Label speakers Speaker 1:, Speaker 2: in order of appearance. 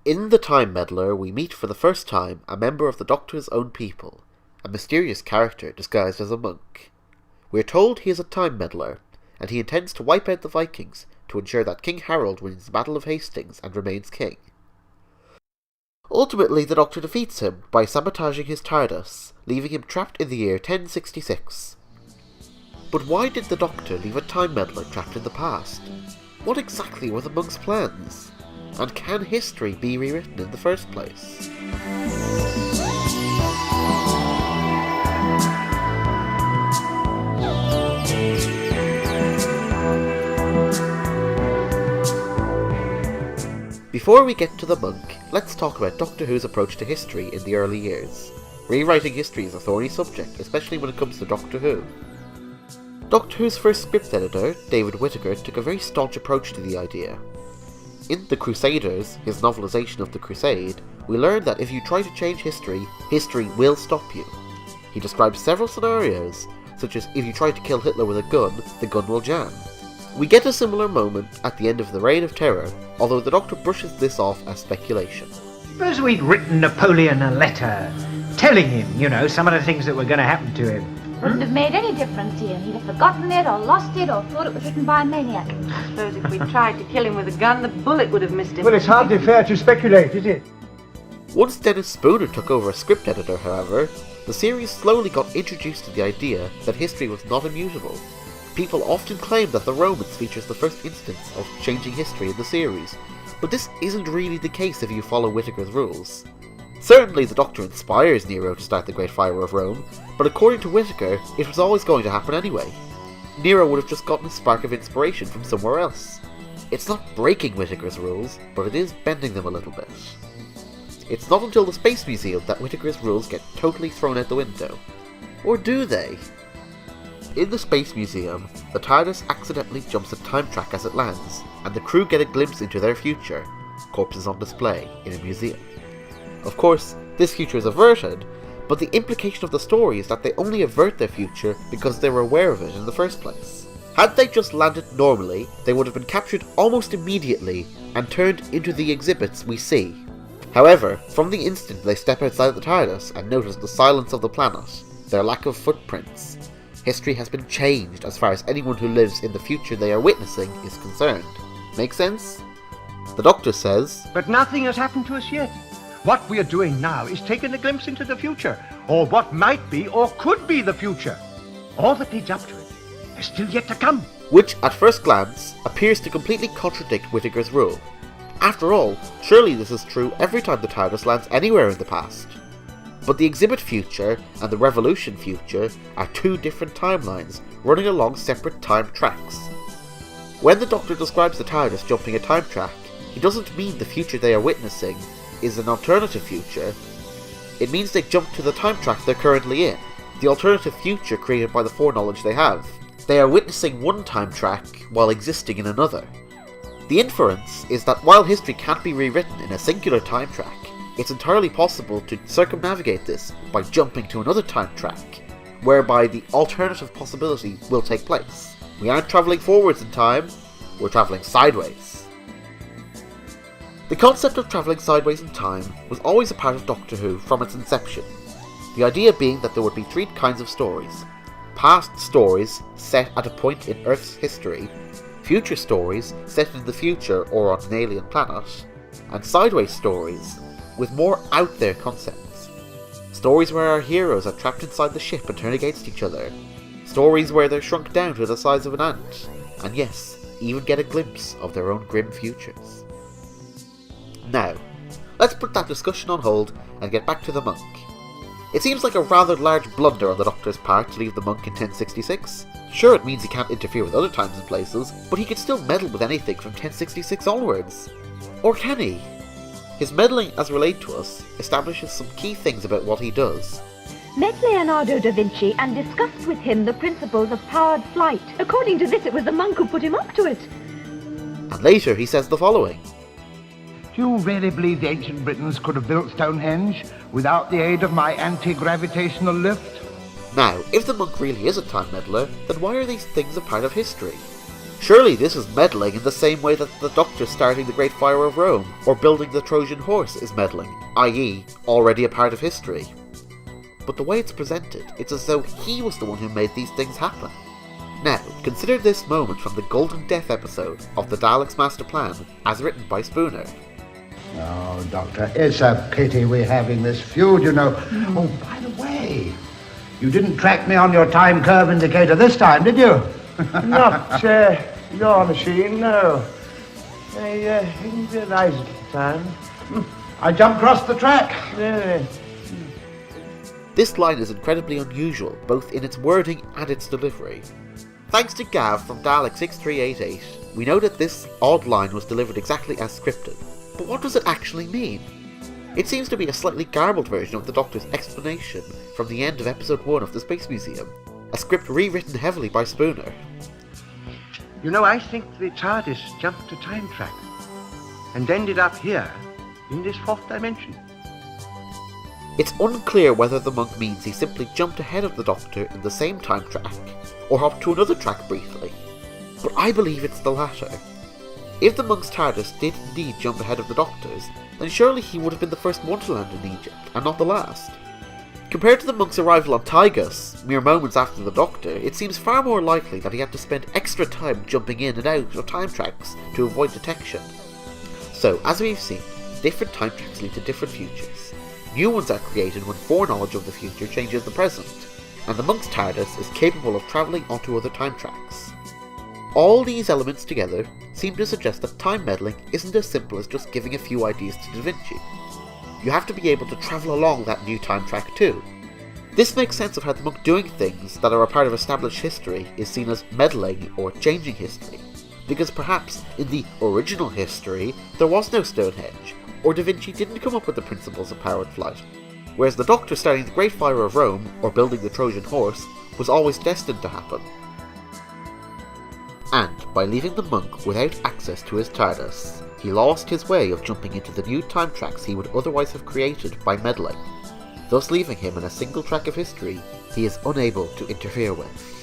Speaker 1: In the Time Meddler, we meet for the first time a member of the Doctor's own people, a mysterious character disguised as a monk. We are told he is a Time Meddler, and he intends to wipe out the Vikings to ensure that King Harold wins the Battle of Hastings and remains king. Ultimately, the Doctor defeats him by sabotaging his TARDIS, leaving him trapped in the year 1066. But why did the Doctor leave a Time Meddler trapped in the past? What exactly were the monk's plans? And can history be rewritten in the first place? Before we get to the monk, let's talk about Doctor Who's approach to history in the early years. Rewriting history is a thorny subject, especially when it comes to Doctor Who. Doctor Who's first script editor, David Whittaker, took a very staunch approach to the idea. In The Crusaders, his novelisation of the Crusade, we learn that if you try to change history, history will stop you. He describes several scenarios, such as if you try to kill Hitler with a gun, the gun will jam. We get a similar moment at the end of the Reign of Terror, although the Doctor brushes this off as speculation.
Speaker 2: Suppose we'd written Napoleon a letter, telling him, some of the things that were going to happen to him.
Speaker 3: Wouldn't have made any difference to him. He'd have forgotten it, or lost it, or thought it was written by a maniac.
Speaker 4: I suppose if we tried to kill him with a gun, the bullet would have missed him.
Speaker 2: Well, it's hardly fair to speculate, is it?
Speaker 1: Once Dennis Spooner took over as script editor, however, the series slowly got introduced to the idea that history was not immutable. People often claim that the Romans features the first instance of changing history in the series, but this isn't really the case if you follow Whittaker's rules. Certainly the Doctor inspires Nero to start the Great Fire of Rome, but according to Whittaker, it was always going to happen anyway. Nero would have just gotten a spark of inspiration from somewhere else. It's not breaking Whittaker's rules, but it is bending them a little bit. It's not until the Space Museum that Whittaker's rules get totally thrown out the window. Or do they? In the Space Museum, the TARDIS accidentally jumps a time track as it lands, and the crew get a glimpse into their future, corpses on display in a museum. Of course, this future is averted, but the implication of the story is that they only avert their future because they were aware of it in the first place. Had they just landed normally, they would have been captured almost immediately and turned into the exhibits we see. However, from the instant they step outside the TARDIS and notice the silence of the planet, their lack of footprints, history has been changed as far as anyone who lives in the future they are witnessing is concerned. Make sense? The Doctor says,
Speaker 2: But nothing has happened to us yet. What we are doing now is taking a glimpse into the future, or what might be or could be the future. All that leads up to it is still yet to come.
Speaker 1: Which, at first glance, appears to completely contradict Whittaker's rule. After all, surely this is true every time the TARDIS lands anywhere in the past. But the exhibit future and the Revolution future are two different timelines, running along separate time tracks. When the Doctor describes the TARDIS jumping a time track, he doesn't mean the future they are witnessing is an alternative future. It means they jump to the time track they're currently in, the alternative future created by the foreknowledge they have. They are witnessing one time track while existing in another. The inference is that while history can't be rewritten in a singular time track, it's entirely possible to circumnavigate this by jumping to another time track, whereby the alternative possibility will take place. We aren't travelling forwards in time, we're travelling sideways. The concept of travelling sideways in time was always a part of Doctor Who from its inception, the idea being that there would be three kinds of stories: past stories set at a point in Earth's history, future stories set in the future or on an alien planet, and sideways stories with more out-there concepts. Stories where our heroes are trapped inside the ship and turn against each other, stories where they're shrunk down to the size of an ant, and yes, even get a glimpse of their own grim futures. Now, let's put that discussion on hold and get back to the monk. It seems like a rather large blunder on the Doctor's part to leave the monk in 1066. Sure, it means he can't interfere with other times and places, but he could still meddle with anything from 1066 onwards. Or can he? His meddling, as relayed to us, establishes some key things about what he does.
Speaker 3: Met Leonardo da Vinci and discussed with him the principles of powered flight. According to this, it was the monk who put him up to it.
Speaker 1: And later he says the following.
Speaker 5: Do you really believe the ancient Britons could have built Stonehenge without the aid of my anti-gravitational lift?
Speaker 1: Now, if the monk really is a time meddler, then why are these things a part of history? Surely this is meddling in the same way that the Doctor starting the Great Fire of Rome or building the Trojan Horse is meddling, i.e. already a part of history. But the way it's presented, it's as though he was the one who made these things happen. Now, consider this moment from the Golden Death episode of the Daleks' Master Plan as written by Spooner.
Speaker 5: Oh, Doctor, it's a pity we're having this feud, you know. Oh, by the way, you didn't track me on your time curve indicator this time, did you?
Speaker 2: Not your machine, no. I didn't realize it at the time.
Speaker 5: I jumped across the track.
Speaker 1: This line is incredibly unusual, both in its wording and its delivery. Thanks to Gav from Dalek 6388, we know that this odd line was delivered exactly as scripted. But what does it actually mean? It seems to be a slightly garbled version of the Doctor's explanation from the end of episode 1 of the Space Museum, a script rewritten heavily by Spooner.
Speaker 2: You know, I think the TARDIS jumped a time track and ended up here in this fourth dimension.
Speaker 1: It's unclear whether the monk means he simply jumped ahead of the Doctor in the same time track, or hopped to another track briefly, but I believe it's the latter. If the monk's TARDIS did indeed jump ahead of the Doctor's, then surely he would have been the first one to land in Egypt, and not the last. Compared to the monk's arrival on Tygus, mere moments after the Doctor, it seems far more likely that he had to spend extra time jumping in and out of time tracks to avoid detection. So, as we've seen, different time tracks lead to different futures. New ones are created when foreknowledge of the future changes the present, and the monk's TARDIS is capable of travelling onto other time tracks. All these elements together seem to suggest that time meddling isn't as simple as just giving a few ideas to Da Vinci. You have to be able to travel along that new time track too. This makes sense of how the monk doing things that are a part of established history is seen as meddling or changing history, because perhaps in the original history there was no Stonehenge, or Da Vinci didn't come up with the principles of powered flight, whereas the Doctor starting the Great Fire of Rome or building the Trojan Horse was always destined to happen. And by leaving the monk without access to his TARDIS, he lost his way of jumping into the new time tracks he would otherwise have created by meddling, thus leaving him in a single track of history he is unable to interfere with.